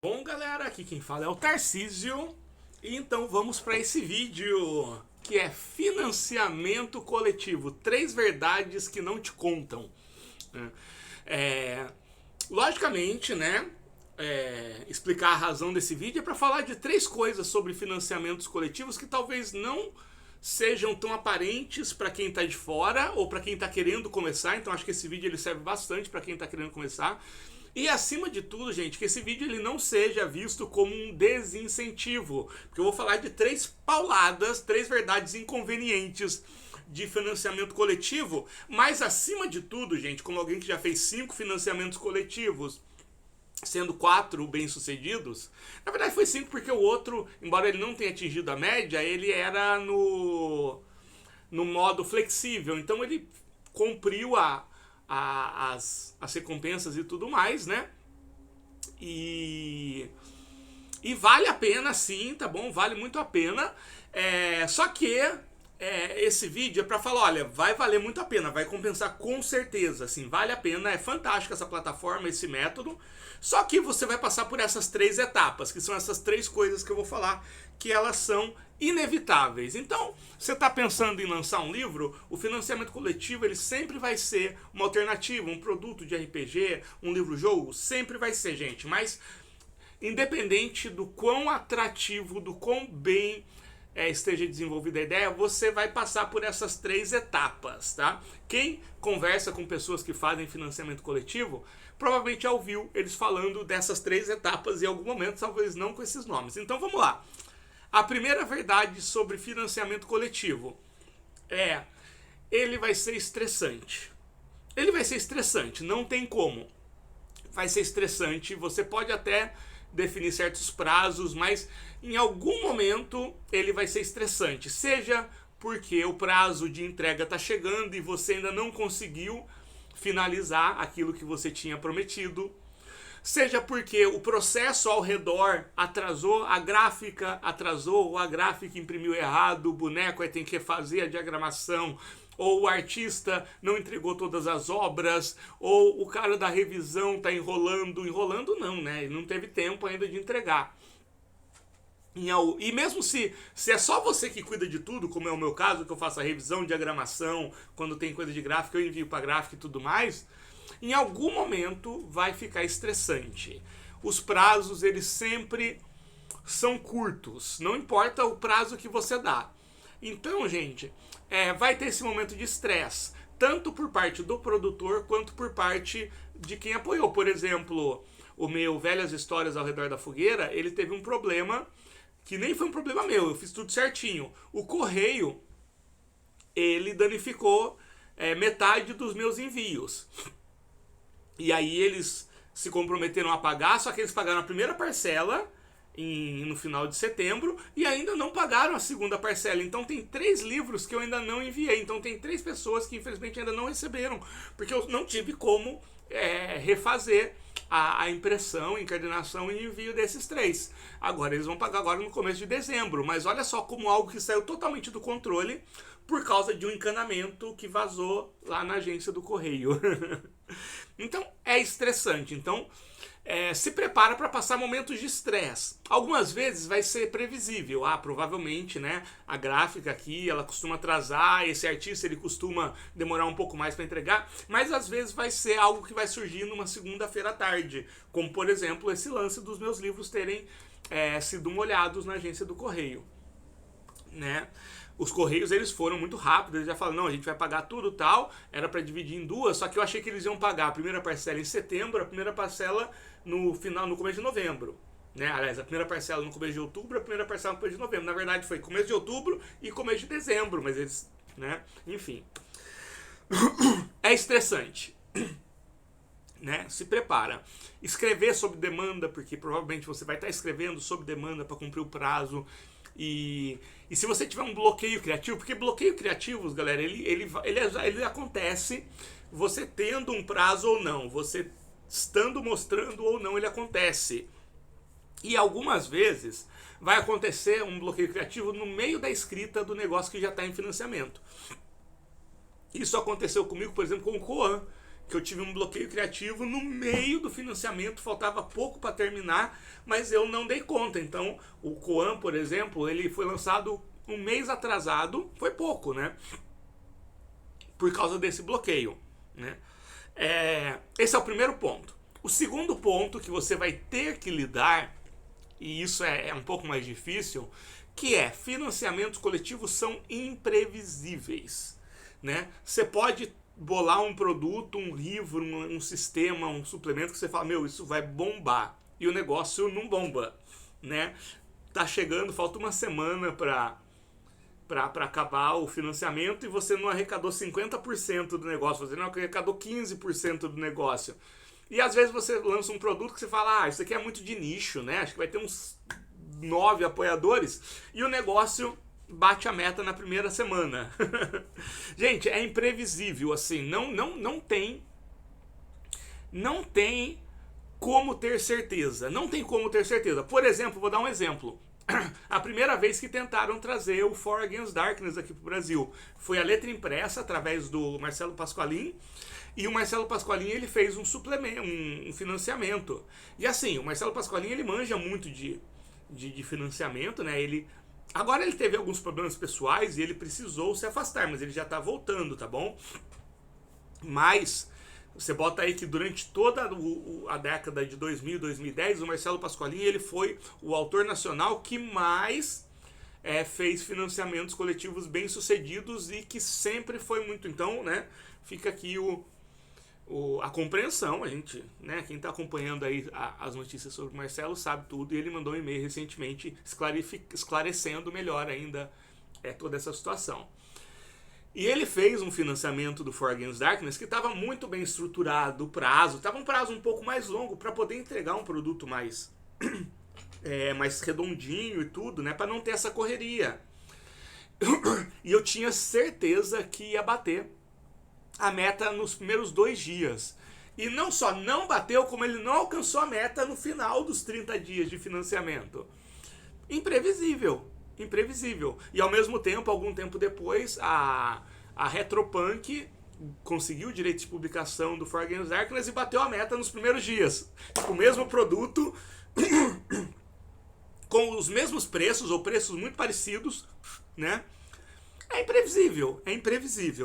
Bom, galera, aqui quem fala é o Tarcísio. E então vamos para esse vídeo que é financiamento coletivo, 3 verdades que não te contam. Logicamente, né? Explicar a razão desse vídeo é para falar de 3 coisas sobre financiamentos coletivos que talvez não sejam tão aparentes para quem está de fora ou para quem está querendo começar. Então acho que esse vídeo ele serve bastante para quem está querendo começar. E acima de tudo, gente, que esse vídeo ele não seja visto como um desincentivo, porque eu vou falar de 3 pauladas, 3 verdades inconvenientes de financiamento coletivo, mas acima de tudo, gente, como alguém que já fez 5 financiamentos coletivos, sendo 4 bem-sucedidos, na verdade foi 5 porque o outro, embora ele não tenha atingido a média, ele era no modo flexível, então ele cumpriu as recompensas e tudo mais, né? E vale a pena sim, tá bom? Vale muito a pena. Só que esse vídeo é para falar, olha, vai valer muito a pena, vai compensar com certeza, assim, vale a pena, é fantástica essa plataforma, esse método, só que você vai passar por essas 3 etapas, que são essas 3 coisas que eu vou falar, que elas são inevitáveis. Então, você está pensando em lançar um livro, o financiamento coletivo ele sempre vai ser uma alternativa, um produto de RPG, um livro-jogo, sempre vai ser, gente, mas independente do quão atrativo, do quão bem esteja desenvolvida a ideia, você vai passar por essas 3 etapas, tá? Quem conversa com pessoas que fazem financiamento coletivo, provavelmente já ouviu eles falando dessas 3 etapas em algum momento, talvez não com esses nomes. Então vamos lá. A primeira verdade sobre financiamento coletivo ele vai ser estressante. Ele vai ser estressante, não tem como. Vai ser estressante, você pode até definir certos prazos, mas em algum momento ele vai ser estressante. Seja porque o prazo de entrega está chegando e você ainda não conseguiu finalizar aquilo que você tinha prometido. Seja porque o processo ao redor atrasou, a gráfica atrasou, ou a gráfica imprimiu errado, o boneco aí tem que refazer a diagramação, ou o artista não entregou todas as obras, ou o cara da revisão está enrolando não, né? Ele não teve tempo ainda de entregar. E mesmo se é só você que cuida de tudo, como é o meu caso, que eu faço a revisão, diagramação, quando tem coisa de gráfica eu envio para gráfica e tudo mais, em algum momento vai ficar estressante. Os prazos eles sempre são curtos, não importa o prazo que você dá. Então, gente, vai ter esse momento de estresse, tanto por parte do produtor quanto por parte de quem apoiou. Por exemplo, o meu Velhas Histórias ao Redor da Fogueira, ele teve um problema que nem foi um problema meu, eu fiz tudo certinho. O correio, ele danificou metade dos meus envios. E aí eles se comprometeram a pagar, só que eles pagaram a primeira parcela no final de setembro e ainda não pagaram a segunda parcela. Então tem 3 livros que eu ainda não enviei. Então tem 3 pessoas que infelizmente ainda não receberam, porque eu não tive como refazer a impressão, encadernação e envio desses 3. Agora eles vão pagar agora no começo de dezembro, mas olha só como algo que saiu totalmente do controle por causa de um encanamento que vazou lá na agência do correio. Então é estressante. Então se prepara para passar momentos de estresse. Algumas vezes vai ser previsível. Provavelmente, né, a gráfica aqui ela costuma atrasar, esse artista ele costuma demorar um pouco mais para entregar, mas às vezes vai ser algo que vai surgir numa segunda-feira à tarde, como por exemplo esse lance dos meus livros terem sido molhados na agência do correio, né? Os correios eles foram muito rápidos, eles já falaram, não, a gente vai pagar tudo tal, era para dividir em 2, só que eu achei que eles iam pagar a primeira parcela em setembro, a primeira parcela no começo de novembro, né? Aliás, a primeira parcela no começo de outubro, a primeira parcela no começo de novembro. Na verdade foi começo de outubro e começo de dezembro, mas eles, né? Enfim. É estressante. Né? Se prepara. Escrever sob demanda, porque provavelmente você vai estar escrevendo sob demanda para cumprir o prazo. E se você tiver um bloqueio criativo, porque bloqueio criativos, galera, ele acontece você tendo um prazo ou não, você estando mostrando ou não, ele acontece. E algumas vezes vai acontecer um bloqueio criativo no meio da escrita do negócio que já está em financiamento. Isso aconteceu comigo, por exemplo, com o Koan. que eu tive um bloqueio criativo no meio do financiamento, faltava pouco para terminar, mas eu não dei conta. Então, o Koan, por exemplo, ele foi lançado um mês atrasado, foi pouco, né? Por causa desse bloqueio, né? Esse é o primeiro ponto. O segundo ponto que você vai ter que lidar, e isso é um pouco mais difícil, que é financiamentos coletivos são imprevisíveis, né? Você pode bolar um produto, um livro, um sistema, um suplemento que você fala, meu, isso vai bombar, e o negócio não bomba, né? Tá chegando, falta uma semana para acabar o financiamento e você não arrecadou 50% do negócio, você não arrecadou 15% do negócio. E às vezes você lança um produto que você fala, isso aqui é muito de nicho, né? Acho que vai ter uns 9 apoiadores, e o negócio bate a meta na primeira semana. Gente, é imprevisível, assim, não tem como ter certeza. Não tem como ter certeza. Por exemplo, vou dar um exemplo. A primeira vez que tentaram trazer o For Against Darkness aqui pro Brasil foi a letra impressa através do Marcelo Pasqualin, e o Marcelo Pasqualin ele fez um suplemento, um financiamento. E assim, o Marcelo Pasqualin ele manja muito de financiamento, né? Agora ele teve alguns problemas pessoais e ele precisou se afastar, mas ele já tá voltando, tá bom? Mas você bota aí que durante toda a década de 2000 e 2010, o Marcelo Pasqualin ele foi o autor nacional que mais fez financiamentos coletivos bem-sucedidos e que sempre foi muito. Então, né, fica aqui a compreensão, a gente, né, quem está acompanhando aí as notícias sobre o Marcelo sabe tudo, e ele mandou um e-mail recentemente esclarecendo melhor ainda toda essa situação. E ele fez um financiamento do For Against Darkness que estava muito bem estruturado, o prazo, estava um prazo um pouco mais longo para poder entregar um produto mais mais redondinho e tudo, né, para não ter essa correria. E eu tinha certeza que ia bater a meta nos primeiros 2 dias. E não só não bateu, como ele não alcançou a meta no final dos 30 dias de financiamento. Imprevisível. Imprevisível. E ao mesmo tempo, algum tempo depois, a Retropunk conseguiu o direito de publicação do For Against Darkness e bateu a meta nos primeiros dias. O mesmo produto, com os mesmos preços, ou preços muito parecidos, né? É imprevisível.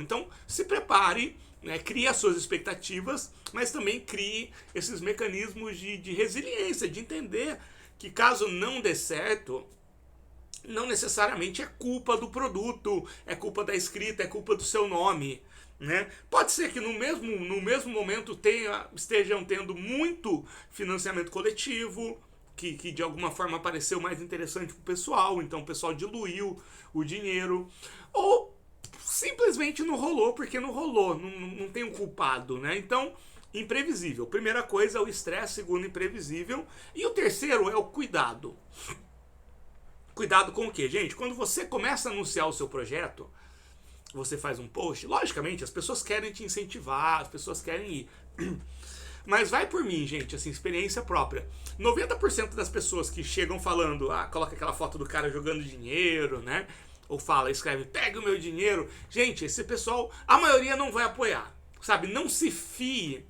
Então, se prepare, né, crie as suas expectativas, mas também crie esses mecanismos de resiliência, de entender que caso não dê certo, não necessariamente é culpa do produto, é culpa da escrita, é culpa do seu nome, né? Pode ser que no mesmo momento estejam tendo muito financiamento coletivo, que de alguma forma pareceu mais interessante para o pessoal, então o pessoal diluiu o dinheiro, ou simplesmente não rolou porque não rolou, não tem um culpado, né? Então, imprevisível. Primeira coisa é o estresse, segundo, imprevisível, e o terceiro é o cuidado. Cuidado com o quê, gente? Quando você começa a anunciar o seu projeto, você faz um post, logicamente as pessoas querem te incentivar, as pessoas querem ir. Mas vai por mim, gente, assim, experiência própria. 90% das pessoas que chegam falando, coloca aquela foto do cara jogando dinheiro, né? Ou escreve, pega o meu dinheiro. Gente, esse pessoal, a maioria não vai apoiar, sabe? Não se fie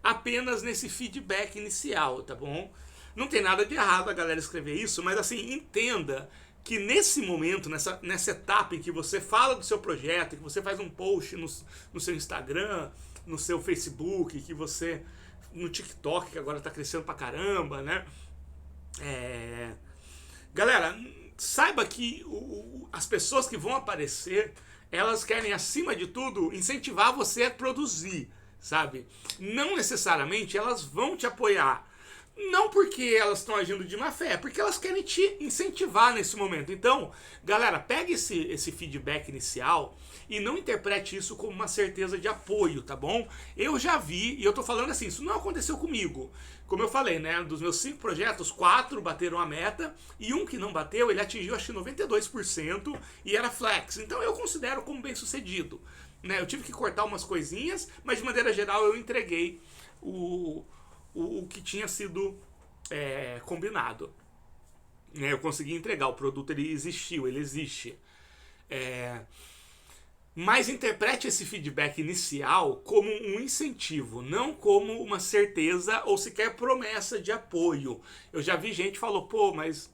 apenas nesse feedback inicial, tá bom? Não tem nada de errado a galera escrever isso, mas assim, entenda que nesse momento, nessa etapa em que você fala do seu projeto, que você faz um post no seu Instagram, no seu Facebook, que você no TikTok, que agora tá crescendo pra caramba, né? Galera, saiba que as pessoas que vão aparecer, elas querem, acima de tudo, incentivar você a produzir, sabe? Não necessariamente elas vão te apoiar. Não porque elas estão agindo de má fé, é porque elas querem te incentivar nesse momento. Então, galera, pegue esse feedback inicial e não interprete isso como uma certeza de apoio, tá bom? Eu já vi, e eu tô falando assim, isso não aconteceu comigo. Como eu falei, né, dos meus 5 projetos, 4 bateram a meta, e um que não bateu, ele atingiu acho que 92% e era flex. Então eu considero como bem sucedido, né? Eu tive que cortar umas coisinhas, mas de maneira geral eu entreguei o que tinha sido combinado. Eu consegui entregar, o produto ele existiu, ele existe. Mas interprete esse feedback inicial como um incentivo, não como uma certeza ou sequer promessa de apoio. Eu já vi gente que falou, pô, mas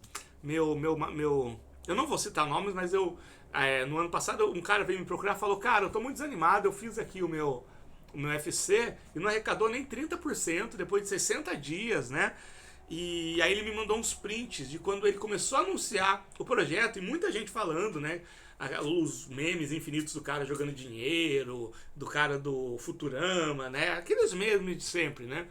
eu não vou citar nomes, mas no ano passado um cara veio me procurar e falou, cara, eu tô muito desanimado, eu fiz aqui o meu FC e não arrecadou nem 30% depois de 60 dias, né? E aí ele me mandou uns prints de quando ele começou a anunciar o projeto e muita gente falando, né? Os memes infinitos do cara jogando dinheiro, do cara do Futurama, né? Aqueles memes de sempre, né?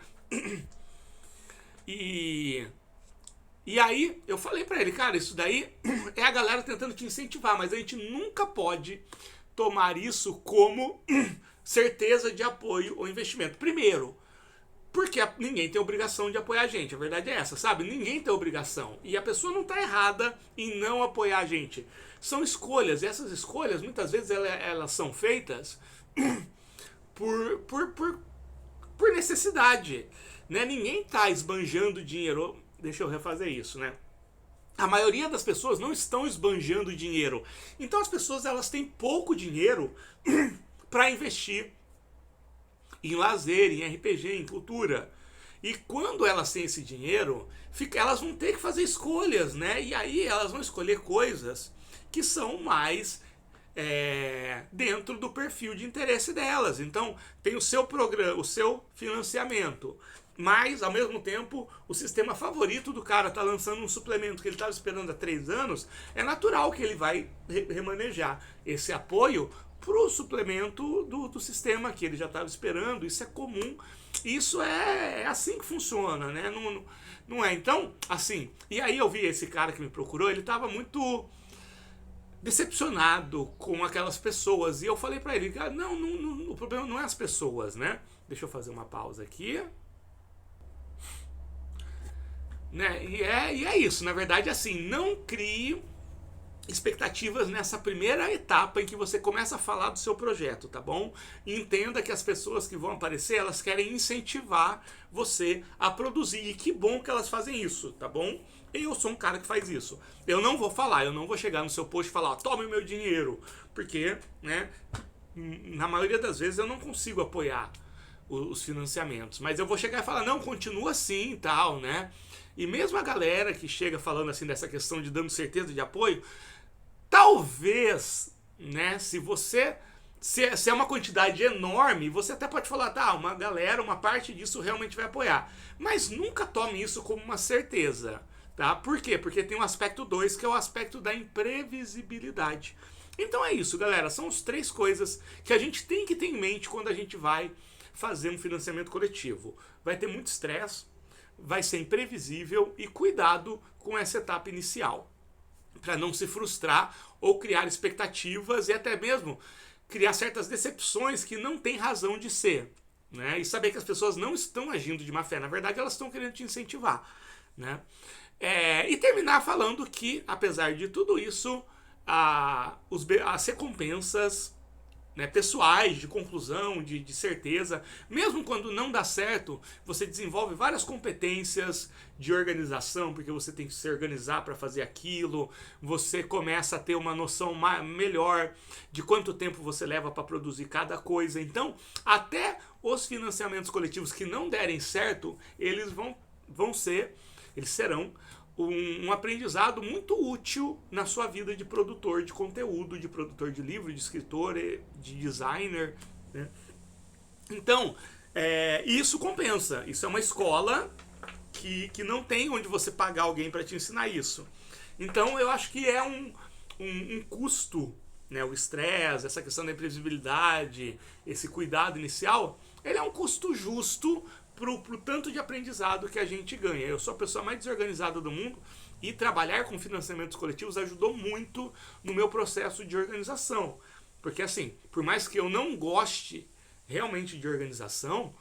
E aí eu falei pra ele, cara, isso daí é a galera tentando te incentivar, mas a gente nunca pode tomar isso como certeza de apoio ou investimento. Primeiro, porque ninguém tem obrigação de apoiar a gente. A verdade é essa, sabe? Ninguém tem obrigação. E a pessoa não está errada em não apoiar a gente. São escolhas. E essas escolhas, muitas vezes, elas são feitas por necessidade. Né? Ninguém está esbanjando dinheiro. Deixa eu refazer isso, né? A maioria das pessoas não estão esbanjando dinheiro. Então as pessoas elas têm pouco dinheiro para investir em lazer, em RPG, em cultura. E quando elas têm esse dinheiro, elas vão ter que fazer escolhas, né? E aí elas vão escolher coisas que são mais dentro do perfil de interesse delas. Então, tem o seu programa, o seu financiamento. Mas, ao mesmo tempo, o sistema favorito do cara tá lançando um suplemento que ele estava esperando há 3 anos, é natural que ele vai remanejar esse apoio pro suplemento do sistema que ele já estava esperando. Isso é comum, isso é assim que funciona, né? Não é? Então, assim, e aí eu vi esse cara que me procurou, ele estava muito decepcionado com aquelas pessoas, e eu falei para ele, cara, não, o problema não é as pessoas, né? Deixa eu fazer uma pausa aqui. Né? E é isso, na verdade, assim, não crie expectativas nessa primeira etapa em que você começa a falar do seu projeto, tá bom? E entenda que as pessoas que vão aparecer, elas querem incentivar você a produzir, e que bom que elas fazem isso, tá bom? Eu sou um cara que faz isso. Eu não vou falar, eu não vou chegar no seu post e falar, ó, tome o meu dinheiro, porque, né, na maioria das vezes eu não consigo apoiar os financiamentos, mas eu vou chegar e falar, não, continua assim e tal, né? E mesmo a galera que chega falando assim dessa questão de dando certeza de apoio, talvez, né, se é uma quantidade enorme, você até pode falar, tá, uma galera, uma parte disso realmente vai apoiar. Mas nunca tome isso como uma certeza, tá? Por quê? Porque tem um aspecto 2, que é o aspecto da imprevisibilidade. Então é isso, galera, são as 3 coisas que a gente tem que ter em mente quando a gente vai fazer um financiamento coletivo. Vai ter muito estresse, vai ser imprevisível, e cuidado com essa etapa inicial, para não se frustrar ou criar expectativas e até mesmo criar certas decepções que não tem razão de ser, né? E saber que as pessoas não estão agindo de má fé, na verdade elas estão querendo te incentivar, né? E terminar falando que, apesar de tudo isso, as recompensas, né, pessoais, de conclusão, de certeza, mesmo quando não dá certo, você desenvolve várias competências de organização, porque você tem que se organizar para fazer aquilo, você começa a ter uma noção melhor de quanto tempo você leva para produzir cada coisa. Então, até os financiamentos coletivos que não derem certo, eles serão um aprendizado muito útil na sua vida de produtor de conteúdo, de produtor de livro, de escritor, de designer, né? Então, isso compensa. Isso é uma escola que não tem onde você pagar alguém para te ensinar isso. Então, eu acho que é um custo, né? O estresse, essa questão da imprevisibilidade, esse cuidado inicial, ele é um custo justo pro tanto de aprendizado que a gente ganha. Eu sou a pessoa mais desorganizada do mundo, e trabalhar com financiamentos coletivos ajudou muito no meu processo de organização. Porque assim, por mais que eu não goste realmente de organização,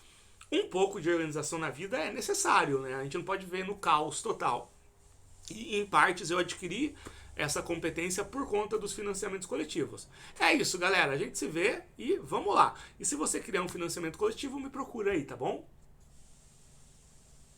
um pouco de organização na vida é necessário, né? A gente não pode viver no caos total. E em partes eu adquiri essa competência por conta dos financiamentos coletivos. É isso, galera. A gente se vê e vamos lá. E se você criar um financiamento coletivo, me procura aí, tá bom?